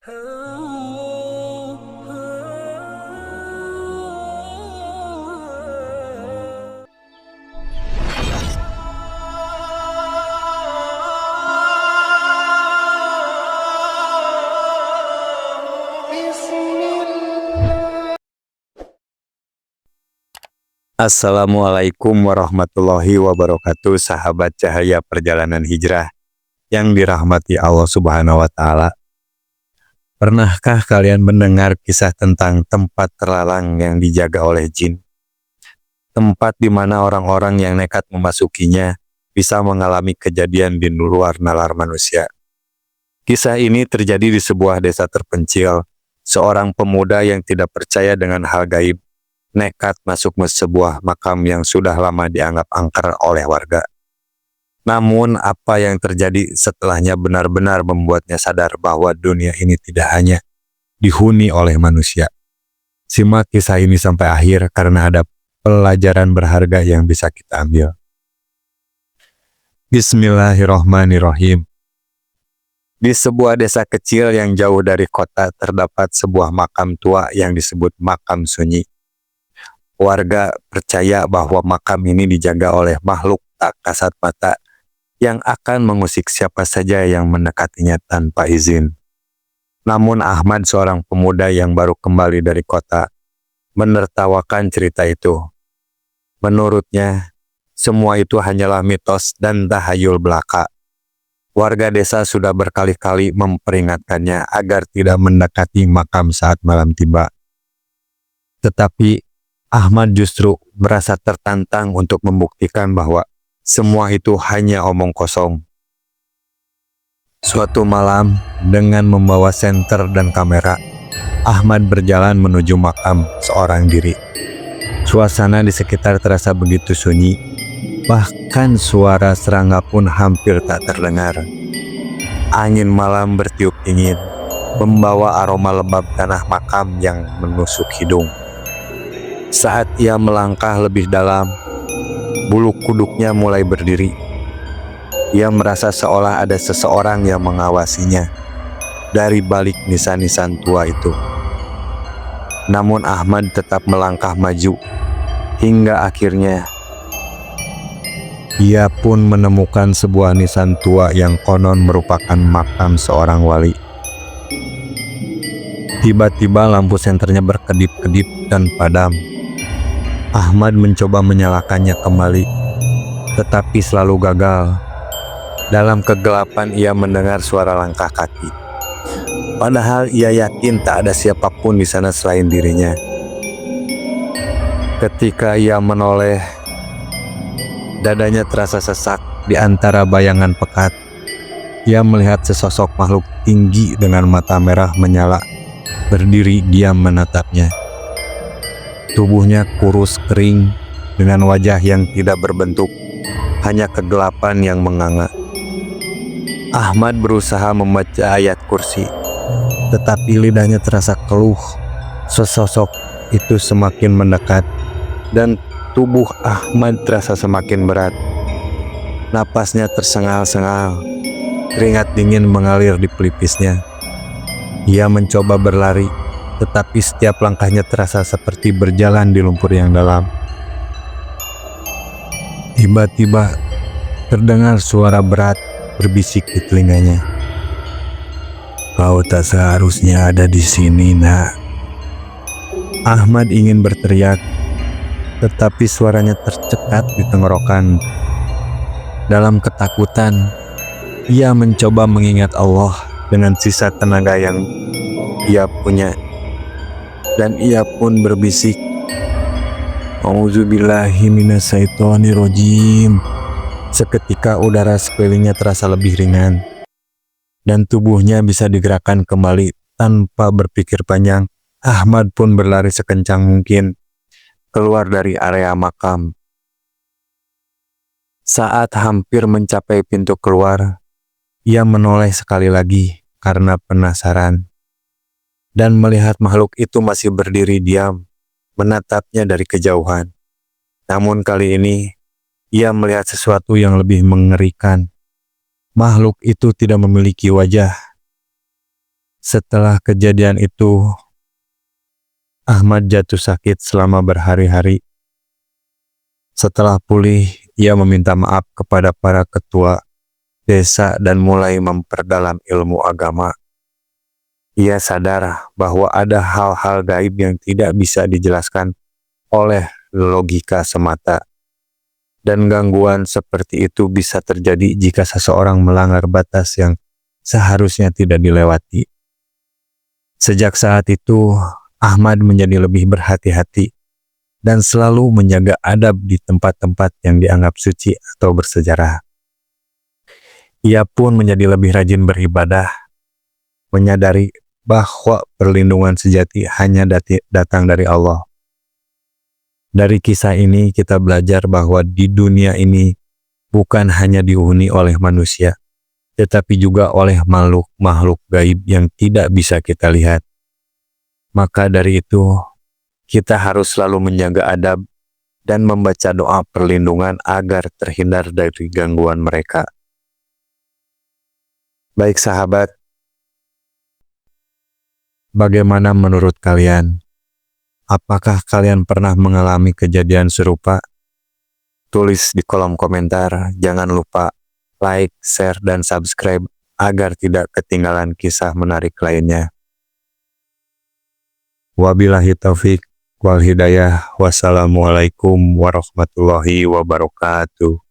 Assalamualaikum warahmatullahi wabarakatuh, sahabat cahaya perjalanan hijrah yang dirahmati Allah Subhanahu wa Ta'ala. Pernahkah kalian mendengar kisah tentang tempat terlarang yang dijaga oleh jin? Tempat di mana orang-orang yang nekat memasukinya bisa mengalami kejadian di luar nalar manusia. Kisah ini terjadi di sebuah desa terpencil. Seorang pemuda yang tidak percaya dengan hal gaib nekat masuk ke sebuah makam yang sudah lama dianggap angker oleh warga. Namun apa yang terjadi setelahnya benar-benar membuatnya sadar bahwa dunia ini tidak hanya dihuni oleh manusia. Simak kisah ini sampai akhir karena ada pelajaran berharga yang bisa kita ambil. Bismillahirrohmanirrohim. Di sebuah desa kecil yang jauh dari kota terdapat sebuah makam tua yang disebut makam sunyi. Warga percaya bahwa makam ini dijaga oleh makhluk tak kasat mata yang akan mengusik siapa saja yang mendekatinya tanpa izin. Namun Ahmad, seorang pemuda yang baru kembali dari kota, menertawakan cerita itu. Menurutnya, semua itu hanyalah mitos dan tahayul belaka. Warga desa sudah berkali-kali memperingatkannya agar tidak mendekati makam saat malam tiba. Tetapi Ahmad justru merasa tertantang untuk membuktikan bahwa semua itu hanya omong kosong. Suatu malam, dengan membawa senter dan kamera, Ahmad berjalan menuju makam seorang diri. Suasana di sekitar terasa begitu sunyi, bahkan suara serangga pun hampir tak terdengar. Angin malam bertiup dingin, membawa aroma lembab tanah makam yang menusuk hidung. Saat ia melangkah lebih dalam, bulu kuduknya mulai berdiri. Ia merasa seolah ada seseorang yang mengawasinya dari balik nisan-nisan tua itu. Namun Ahmad tetap melangkah maju, hingga akhirnya ia pun menemukan sebuah nisan tua yang konon merupakan makam seorang wali. Tiba-tiba lampu senternya berkedip-kedip dan padam. Ahmad mencoba menyalakannya kembali, tetapi selalu gagal. Dalam kegelapan ia mendengar suara langkah kaki. Padahal ia yakin tak ada siapapun di sana selain dirinya. Ketika ia menoleh, dadanya terasa sesak di antara bayangan pekat. Ia melihat sesosok makhluk tinggi dengan mata merah menyala, berdiri diam menatapnya. Tubuhnya kurus kering dengan wajah yang tidak berbentuk, hanya kegelapan yang menganga. Ahmad berusaha membaca ayat kursi, tetapi lidahnya terasa keluh. Sesosok itu semakin mendekat, dan tubuh Ahmad terasa semakin berat. Napasnya tersengal-sengal, keringat dingin mengalir di pelipisnya. Ia mencoba berlari, tetapi setiap langkahnya terasa seperti berjalan di lumpur yang dalam. Tiba-tiba terdengar suara berat berbisik di telinganya. "Kau tak seharusnya ada di sini, nak." Ahmad ingin berteriak, tetapi suaranya tercekat di tenggorokan. Dalam ketakutan, ia mencoba mengingat Allah dengan sisa tenaga yang ia punya. Dan ia pun berbisik, "Auzubillahi minasyaitonirrajim." Seketika udara sekelilingnya terasa lebih ringan, dan tubuhnya bisa digerakkan kembali tanpa berpikir panjang. Ahmad pun berlari sekencang mungkin keluar dari area makam. Saat hampir mencapai pintu keluar, ia menoleh sekali lagi karena penasaran. Dan melihat makhluk itu masih berdiri diam, menatapnya dari kejauhan. Namun kali ini, ia melihat sesuatu yang lebih mengerikan. Makhluk itu tidak memiliki wajah. Setelah kejadian itu, Ahmad jatuh sakit selama berhari-hari. Setelah pulih, ia meminta maaf kepada para ketua desa dan mulai memperdalam ilmu agama. Ia sadar bahwa ada hal-hal gaib yang tidak bisa dijelaskan oleh logika semata. Dan gangguan seperti itu bisa terjadi jika seseorang melanggar batas yang seharusnya tidak dilewati. Sejak saat itu, Ahmad menjadi lebih berhati-hati dan selalu menjaga adab di tempat-tempat yang dianggap suci atau bersejarah. Ia pun menjadi lebih rajin beribadah, menyadari bahwa perlindungan sejati hanya datang dari Allah. Dari kisah ini kita belajar bahwa di dunia ini bukan hanya dihuni oleh manusia, tetapi juga oleh makhluk gaib yang tidak bisa kita lihat. Maka dari itu, kita harus selalu menjaga adab dan membaca doa perlindungan agar terhindar dari gangguan mereka. Baik sahabat, bagaimana menurut kalian? Apakah kalian pernah mengalami kejadian serupa? Tulis di kolom komentar, jangan lupa like, share, dan subscribe agar tidak ketinggalan kisah menarik lainnya. Wabillahi taufik wal hidayah. Wassalamualaikum warahmatullahi wabarakatuh.